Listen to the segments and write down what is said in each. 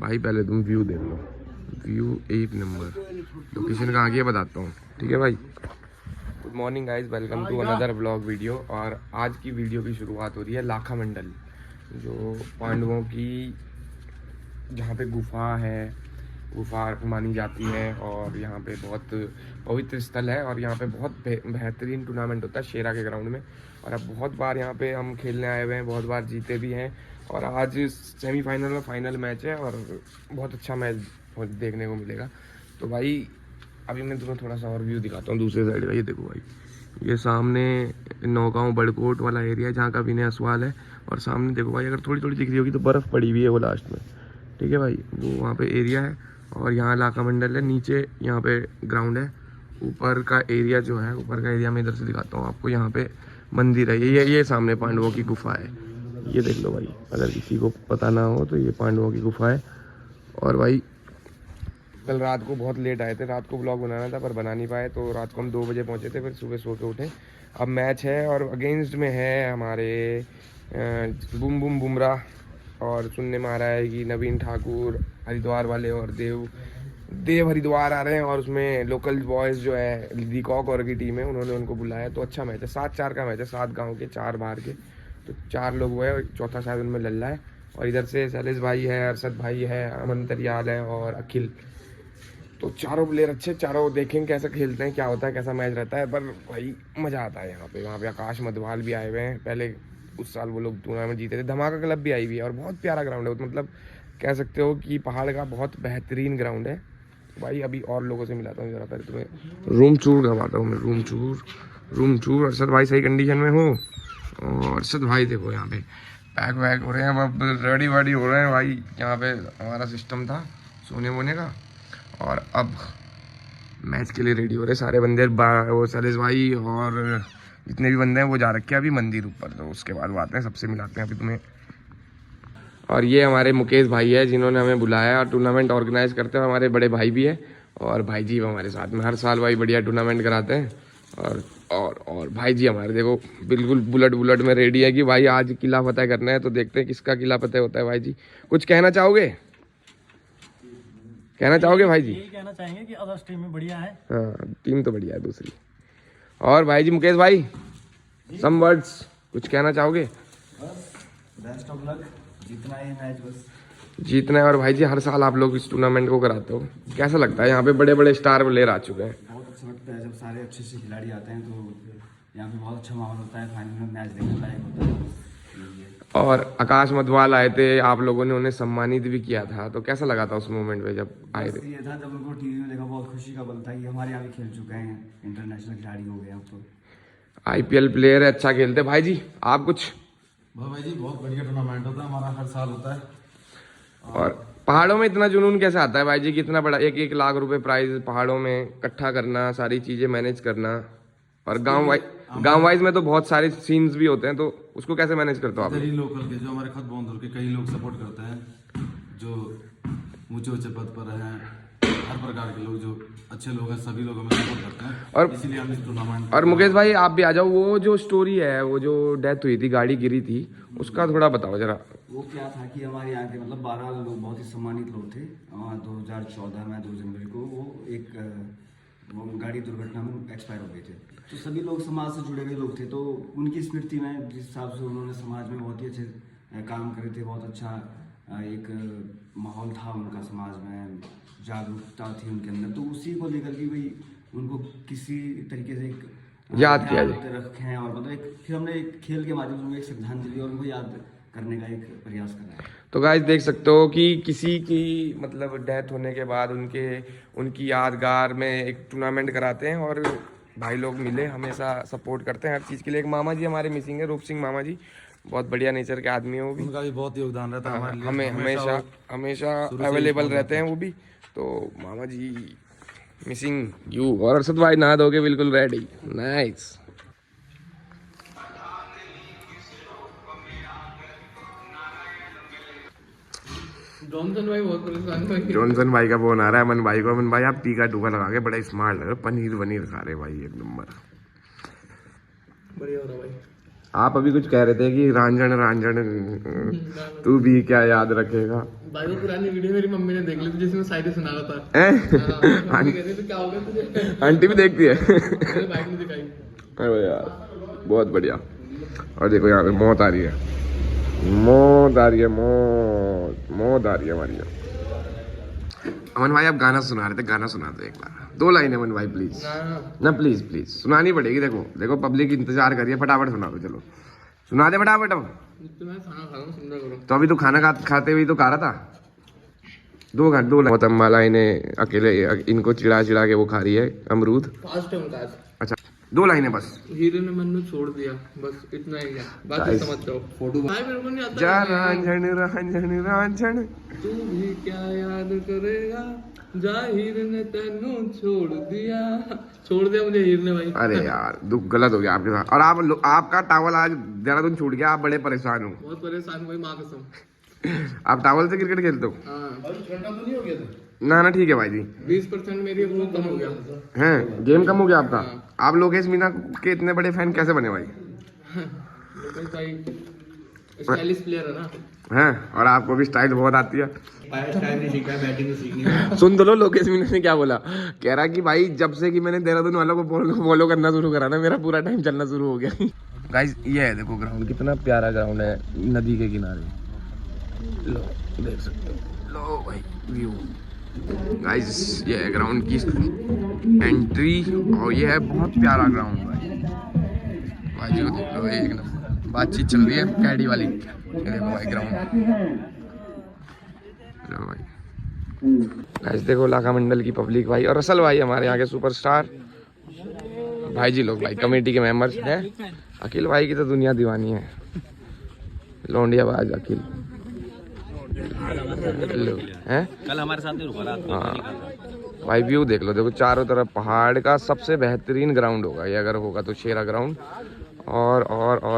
भाई पहले तुम व्यू देख लो, व्यू एक नंबर। लोकेशन कहाँ की है बताता हूँ, ठीक है भाई। Good morning guys, welcome to another vlog video. और आज की वीडियो की शुरुआत हो रही है लाखा मंडल, जो पांडवों की जहाँ पे गुफा है, गुफा मानी जाती है। और यहाँ पे बहुत पवित्र स्थल है और यहाँ पे बहुत बेहतरीन टूर्नामेंट होता है शेरा के ग्राउंड में। और अब बहुत बार यहाँ पे हम खेलने आए हुए हैं, बहुत बार जीते भी हैं। और आज सेमीफाइनल में फाइनल मैच है और बहुत अच्छा मैच देखने को मिलेगा। तो भाई अभी मैं तुम्हें थोड़ा सा और व्यू दिखाता हूँ दूसरे साइड का। ये देखो भाई, ये सामने नौगांव बड़कोट वाला एरिया है जहाँ का विनय असवाल है। और सामने देखो भाई, अगर थोड़ी थोड़ी दिख रही होगी तो बर्फ़ पड़ी हुई है वो लास्ट में, ठीक है भाई, वो वहाँ पे एरिया है। और यहाँ लाखा मंडल है, नीचे यहाँ पे ग्राउंड है। ऊपर का एरिया जो है, ऊपर का एरिया मैं इधर से दिखाता हूँ आपको। यहाँ पे मंदिर है, ये सामने पांडवों की गुफा है। ये देख लो भाई, अगर किसी को पता ना हो तो ये पांडवों की गुफा है। और भाई कल रात को बहुत लेट आए थे, रात को ब्लॉग बनाना था पर बना नहीं पाए, तो रात को हम 2 बजे पहुँचे थे, फिर सुबह सो के उठे। अब मैच है और अगेंस्ट में है हमारे बुम बुम बुमराह। और सुनने में आ रहा है कि नवीन ठाकुर हरिद्वार वाले और देव हरिद्वार आ रहे हैं। और उसमें लोकल बॉयज़ जो है दीकॉक और की टीम है, उन्होंने उनको बुलाया। तो अच्छा मैच है, 7-4 का मैच है, 7 गांव के 4 बाहर के, तो 4 लोग हुए और चौथा शायद उनमें लल्ला है। और इधर से शैलेश भाई है, अरशद भाई है, अमन तरियाल है और अखिल। तो चारों प्लेयर अच्छे, चारों देखेंगे कैसे खेलते हैं, क्या होता है, कैसा मैच रहता है। पर भाई मज़ा आता है यहाँ पे। वहाँ पे आकाश मधवाल भी आए हुए हैं, पहले उस साल वो लोग टूर्नामेंट जीते थे। धमाका क्लब भी आई हुई है और बहुत प्यारा ग्राउंड है, मतलब कह सकते हो कि पहाड़ का बहुत बेहतरीन ग्राउंड है। भाई अभी और लोगों से मिलाता हूँ जरा, पहले तुम्हें रूम टूर करवाता हूँ मैं। Room tour. अरशद भाई सही कंडीशन में हो। और अरशद भाई देखो यहाँ पे पैक वैक हो रहे हैं, अब रेडी वेडी हो रहे हैं भाई। यहाँ पे हमारा सिस्टम था सोने वोने का, और अब मैच के लिए रेडी हो रहे सारे बंदे। वो शैलेश भाई और जितने भी बंदे हैं वो जा रखे हैं अभी मंदिर ऊपर, तो उसके बाद वो आते हैं, सबसे मिलाते हैं अभी तुम्हें। और ये हमारे मुकेश भाई है जिन्होंने हमें बुलाया और टूर्नामेंट ऑर्गेनाइज करते हैं। हमारे बड़े भाई भी है और भाई जी हमारे साथ में हर साल भाई बढ़िया टूर्नामेंट कराते हैं। और भाई जी हमारे देखो बिल्कुल बुलेट में रेडी है कि भाई आज किला फतेह करना है। तो देखते हैं किसका किला फतेह होता है। भाई जी कुछ कहना चाहोगे? कहना चाहोगे भाई जी? यही कहना चाहेंगे कि अदर्स टीम में बढ़िया है। हाँ टीम तो बढ़िया है दूसरी। और भाई जी मुकेश भाई सम वर्ड्स, कुछ कहना चाहोगे? बेस्ट ऑफ लक, जीतना है मैच बस। जीतना है। और भाई जी हर साल आप लोग इस टूर्नामेंट को कराते हो, कैसा लगता है? यहाँ पे बड़े बड़े स्टार प्लेयर आ चुके हैं। बहुत अच्छा लगता है जब सारे अच्छे अच्छे खिलाड़ी आते हैं, तो यहाँ पे बहुत अच्छा माहौल होता है, फाइनल में मैच देखने लायक होता है। और आकाश मधवाल आए थे, आप लोगों ने उन्हें सम्मानित भी किया था, तो कैसा लगा था उस मोमेंट में जब आए थे? ये था जब उनको टीवी में देखा, बहुत खुशी का पल था कि हमारे यहाँ भी खेल चुके हैं, इंटरनेशनल खिलाड़ी हो गए अब तो। IPL प्लेयर है, अच्छा खेलते। भाई जी आप कुछ? भाई जी बहुत बढ़िया टूर्नामेंट होता है हमारा, हर साल होता है। और पहाड़ों में इतना जुनून कैसे आता है भाई जी? कितना बड़ा 1-1 लाख रुपए प्राइज पहाड़ों में इकट्ठा करना, सारी चीजें मैनेज करना। और गांव वाइज में तो बहुत सारे सीन्स भी होते हैं, तो उसको कैसे मैनेज करते हो आप? इधर ही लोकल के जो हमारे खत बंदर के कई लोग सपोर्ट करते हैं, जो ऊंचे ऊंचे पद पर हैं, हर प्रकार के लोग जो अच्छे लोग हैं, सभी लोग हमें सपोर्ट करते हैं। और इसीलिए हम इस टूर्नामेंट। और मुकेश भाई आप भी आ जाओ। वो जो स्टोरी है, वो जो डेथ हुई थी, गाड़ी गिरी थी, उसका थोड़ा बताओ जरा। वो क्या था कि हमारे यहाँ के मतलब 12 लोग बहुत ही सम्मानित लोग थे। 2014 में 2 जनवरी को वो गाड़ी दुर्घटना में एक्सपायर हो गए थे। तो सभी लोग समाज से जुड़े हुए लोग थे, तो उनकी स्मृति में जिस हिसाब से उन्होंने समाज में बहुत ही अच्छे काम करे थे, बहुत अच्छा एक माहौल था उनका समाज में, जागरूकता थी उनके अंदर, तो उसी को लेकर के भाई उनको किसी तरीके से एक याद किया जाए रखे हैं। और मतलब फिर हमने एक खेल के माध्यम से एक श्रद्धांजलि और उनको याद करने का एक प्रयास करा है। तो गाइस देख सकते हो कि किसी की मतलब डेथ होने के बाद उनकी यादगार में एक टूर्नामेंट कराते हैं। और भाई लोग मिले, हमेशा सपोर्ट करते हैं हर चीज़ के लिए। एक मामा जी हमारे मिसिंग है, रूप सिंह मामा जी, बहुत बढ़िया नेचर के आदमी है वो भी। उनका भी बहुत योगदान रहता है हमारे लिए, हमें हमेशा अवेलेबल रहते हैं वो भी। तो मामा जी मिसिंग यू। और अरशद भाई नहा धोके बिल्कुल रेडी, नाइस। जॉनसन भाई का फोन आ रहा है अमन भाई को। अमन भाई आप टीका टूका लगा के बड़ा स्मार्ट लग रहे हो, पनीर वनीर खा रहे भाई, एक नंबर बढ़िया हो रहा भाई। आप अभी कुछ कह रहे थे कि रांझण तू भी क्या याद रखेगा। भाई वो पुरानी वीडियो मेरी मम्मी ने देख ली थी जिसमें शायरी सुना रहा था। मम्मी कह रही थी क्या हो गया तुझे? आंटी भी देखती है। मेरे भाई ने दिखाई। अरे यार बहुत बढ़िया। और देखो यहाँ पे मौत आ रही है, मौत आ रही है, मौत आ रही है हमारी। अमन भाई आप गाना सुना रहे थे, गाना सुना दो एक बार, 2 लाइन अमन भाई प्लीज ना, प्लीज प्लीज सुनानी पड़ेगी। देखो देखो पब्लिक इंतजार कर रही है, फटाफट सुना दो, चलो सुना दे फटाफट। अब तो मैं खाना खा रहा हूँ, सुंदर करो। तो अभी तो खाना खाते हुए तो खा रहा था। 2 लाइन माला इन्हें अकेले इनको चिढ़ा के वो खा रही है अमरूद। फास्ट है उनका आज। अच्छा 2 लाइनें बस। हीरे ने मन्नू छोड़ दिया, बस इतना ही है, बाकी समझ जाओ। फोटो भाई मेरे को नहीं आता। जा रांझण तू भी क्या याद करेगा, जा हीर ने तेनू छोड़ दिया मुझे हीर ने भाई। अरे यार दुख गलत हो गया आपके साथ। और आपका टावल आज देहरादून छूट गया, आप बड़े परेशान हो। बहुत परेशान भाई, माँ कसम। आप टावल से क्रिकेट खेलते हो? ना ठीक है भाई जी। 20% मेरी वो कम हो गया हैं, गेम कम हो गया आपका। आप लोकेश मीना के इतने बड़े फैन कैसे बने भाई? भाई स्टाइलिश प्लेयर है ना। हैं, और आपको भी स्टाइल बहुत आती है। स्टाइल नहीं सीखा, बैटिंग नहीं सीखनी। सुन तो लो लोकेश मीना ने क्या बोला। कह रहा कि भाई जब से कि मैंने देहरादून वालों को फॉलो करना शुरू करा ना, मेरा पूरा टाइम चलना शुरू हो गया। गाइस ये है देखो ग्राउंड, कितना प्यारा ग्राउंड है नदी के किनारे। लो देख सकते हो, लो भाई व्यू। गाइस ये है ग्राउंड की एंट्री, और ये है बहुत प्यारा ग्राउंड भाई। भाई जी को देख लो, एक नंबर बातचीत चल रही है कैडी वाली। ये देखो भाई ग्राउंड, लो भाई। गाइस देखो लाखा मंडल की पब्लिक भाई, और असल भाई हमारे यहाँ के सुपरस्टार भाई जी लोग भाई, कमेटी के मेंबर्स हैं। अखिल भाई की तो दुनिया दीवानी है, लौंडिया बाज अखिल हैं। कल हमारे साथ ही रुका रहा। हाँ भाई व्यू देख लो, देखो चारों तरफ पहाड़ का सबसे बेहतरीन ग्राउंड होगा ये, अगर होगा तो शेरा ग्राउंड। और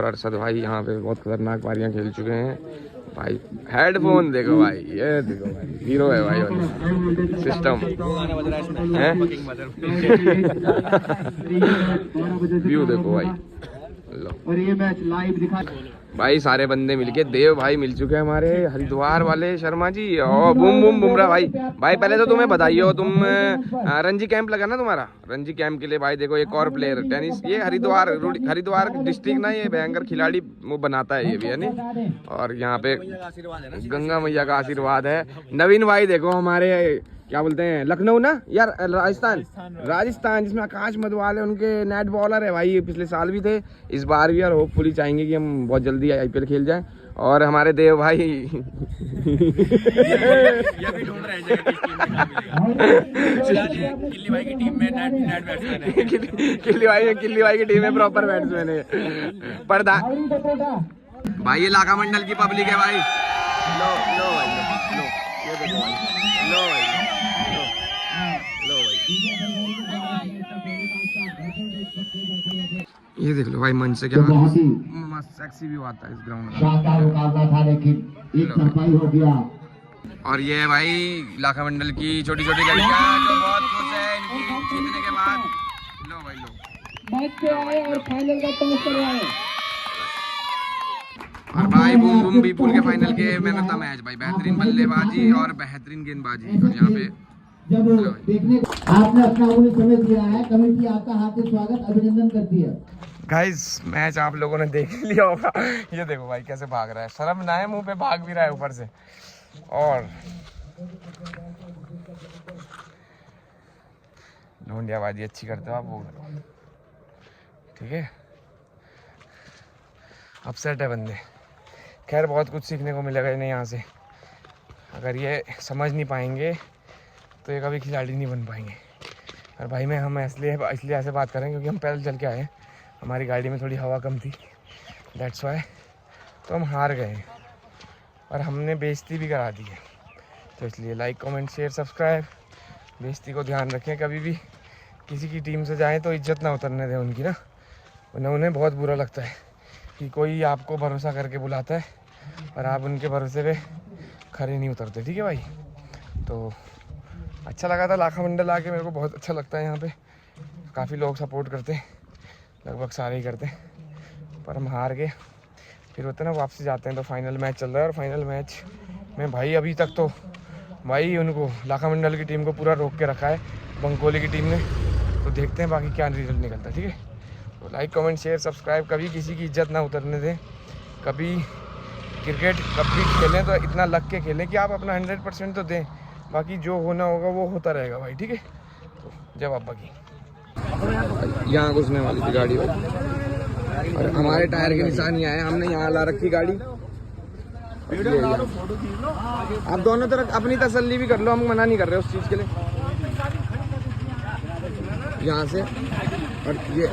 अरशद भाई यहाँ पे बहुत खतरनाक पारियाँ खेल चुके हैं भाई। हेडफोन देखो भाई, ये देखो भाई हीरो है भाई सिस्टम है। व्यू देखो भाई, लो। और ये मैच लाइव दिखा भाई सारे बंदे मिलके, देव भाई मिल चुके हैं हमारे हरिद्वार वाले शर्मा जी, और बूम बुमराह भाई। भाई पहले तो तुम्हें बधाई हो, तुम रणजी कैंप लगा ना तुम्हारा, रणजी कैंप के लिए भाई देखो एक और प्लेयर टेनिस, ये हरिद्वार डिस्ट्रिक्ट ना, ये भयंकर खिलाड़ी वो बनाता है ये भी है नहीं। और यहाँ पे गंगा मैया का आशीर्वाद है। नवीन भाई देखो हमारे क्या बोलते हैं, लखनऊ ना यार, राजस्थान जिसमें आकाश मधवाल है, उनके नेट बॉलर है भाई, ये पिछले साल भी थे, इस बार भी, और होपफुली चाहेंगे कि हम बहुत जल्दी IPL खेल जाएं। और हमारे देव भाई ये भी ढूंढ रहे हैं किल्ली भाई की टीम में नेट बैट्समैन है। किल्ली भाई की टीम में प्रॉपर बैट्समैन है। पर्दा भाई ये लाखा मंडल की पब्लिक है भाई। लो भाई लो, ये देखो भाई, लो भाई लो भाई, ये देख लो भाई मंच से क्या मस्त सेक्सी व्यू आता है इस ग्राउंड में। शानदार मुकाबला था, लेकिन एक सफाई हो गया। और ये है भाई लाखा मंडल की छोटी छोटी लड़कियां जो बहुत खुश है इनकी जीतने के बाद। लो भाई लो, मैच पे आए और फाइनल का टॉस करवाए। और भाई बूम बीपुल के फाइनल के मैन ऑफ द मैच भाई, बेहतरीन बल्लेबाजी और बेहतरीन गेंदबाजी। और यहाँ पे जब देखने आपने अपना उन्हें समय दिया है, कमेटी आपका हार्दिक स्वागत अभिनंदन करती है। गाइस मैच आप लोगों ने देख लिया होगा, ये देखो भाई कैसे भाग रहा है, शर्म ना है मुंह पे, भाग भी रहा है ऊपर से। और ढूंढियाबाजी अच्छी करते हो आप, वो करो ठीक है। अपसेट है बंदे, खैर बहुत कुछ सीखने को मिलेगा इन्हें यहाँ से। अगर ये समझ नहीं पाएंगे तो ये कभी खिलाड़ी नहीं बन पाएंगे। और भाई मैं हम इसलिए ऐसे बात करें क्योंकि हम पैदल चल के आए, हमारी गाड़ी में थोड़ी हवा कम थी, दैट्स वाई, तो हम हार गए और हमने बेइज्जती भी करा दी है। तो इसलिए लाइक कमेंट शेयर सब्सक्राइब, बेइज्जती को ध्यान रखें। कभी भी किसी की टीम से जाएं तो इज्जत ना उतरने दें उनकी ना, उन्हें बहुत बुरा लगता है कि कोई आपको भरोसा करके बुलाता है और आप उनके भरोसे पे खड़े नहीं उतरते, ठीक है भाई। तो अच्छा लगा था लाखा मंडल आके, मेरे को बहुत अच्छा लगता है यहाँ पे, काफ़ी लोग सपोर्ट करते हैं, लगभग सारे ही करते हैं। पर हम हार गए। फिर होता है ना वापसी जाते हैं तो फाइनल मैच चल रहा है और फाइनल मैच में भाई अभी तक तो भाई उनको लाखा मंडल की टीम को पूरा रोक के रखा है बंकोली की टीम ने। तो देखते हैं बाकी क्या रिजल्ट निकलता है। ठीक है, तो लाइक कमेंट शेयर सब्सक्राइब, कभी किसी की इज्जत ना उतरने दें। कभी क्रिकेट कभी खेलें तो इतना लग के खेलें कि आप अपना 100% तो दें, बाकी जो होना होगा वो होता रहेगा भाई। ठीक है, तो जवाब बाकी यहाँ घुसने वाली थी गाड़ी और हमारे टायर के निशान यहाँ है, हमने यहाँ ला रखी गाड़ी। आप दोनों तरफ अपनी तसल्ली भी कर लो, हम मना नहीं कर रहे उस चीज़ के लिए। यहाँ से और ये